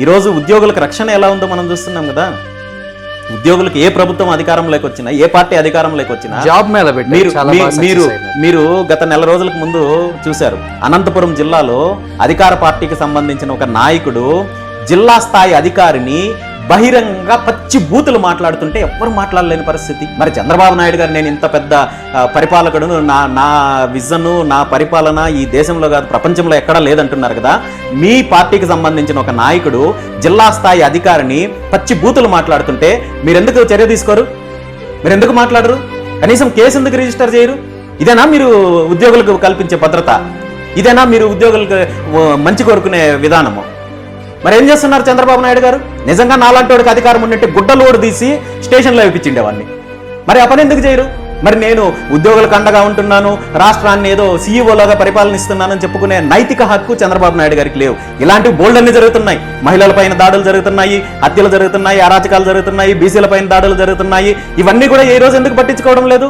ఈరోజు ఉద్యోగులకు రక్షణ ఎలా ఉందో మనం చూస్తున్నాం కదా. ఉద్యోగులకు ఏ ప్రభుత్వం అధికారంలోకి వచ్చినా, ఏ పార్టీ అధికారంలోకి వచ్చినా జాబ్ మీద మీరు గత నెల రోజులకు ముందు చూశారు, అనంతపురం జిల్లాలో అధికార పార్టీకి సంబంధించిన ఒక నాయకుడు జిల్లా స్థాయి అధికారిని బహిరంగంగా పచ్చి బూతులు మాట్లాడుతుంటే ఎవ్వరు మాట్లాడలేని పరిస్థితి. మరి చంద్రబాబు నాయుడు గారు నేను ఇంత పెద్ద పరిపాలకుడు, నా విజను, నా పరిపాలన ఈ దేశంలో కాదు ప్రపంచంలో ఎక్కడా లేదంటున్నారు కదా. మీ పార్టీకి సంబంధించిన ఒక నాయకుడు జిల్లా స్థాయి అధికారిని పచ్చి బూతులు మాట్లాడుతుంటే మీరెందుకు చర్య తీసుకోరు? మీరెందుకు మాట్లాడరు? కనీసం కేసు ఎందుకు రిజిస్టర్ చేయరు? ఇదేనా మీరు ఉద్యోగులకు కల్పించే భద్రత? ఇదేనా మీరు ఉద్యోగులకు మంచి కోరుకునే విధానము? మరి ఏం చేస్తున్నారు చంద్రబాబు నాయుడు గారు? నిజంగా నాలాంటి వాడికి అధికారం ఉన్నట్టు గుడ్డలోడు తీసి స్టేషన్లో వేయించిండేవాడిని. మరి ఆ పని ఎందుకు చేయరు? మరి నేను ఉద్యోగులకు అండగా ఉంటున్నాను, రాష్ట్రాన్ని ఏదో సీఈఓలాగా పరిపాలనిస్తున్నానని చెప్పుకునే నైతిక హక్కు చంద్రబాబు నాయుడు గారికి లేవు. ఇలాంటివి బోల్డన్ని జరుగుతున్నాయి. మహిళల పైన దాడులు జరుగుతున్నాయి, హత్యలు జరుగుతున్నాయి, అరాచకాలు జరుగుతున్నాయి, బీసీల పైన దాడులు జరుగుతున్నాయి. ఇవన్నీ కూడా ఏ రోజు ఎందుకు పట్టించుకోవడం లేదు?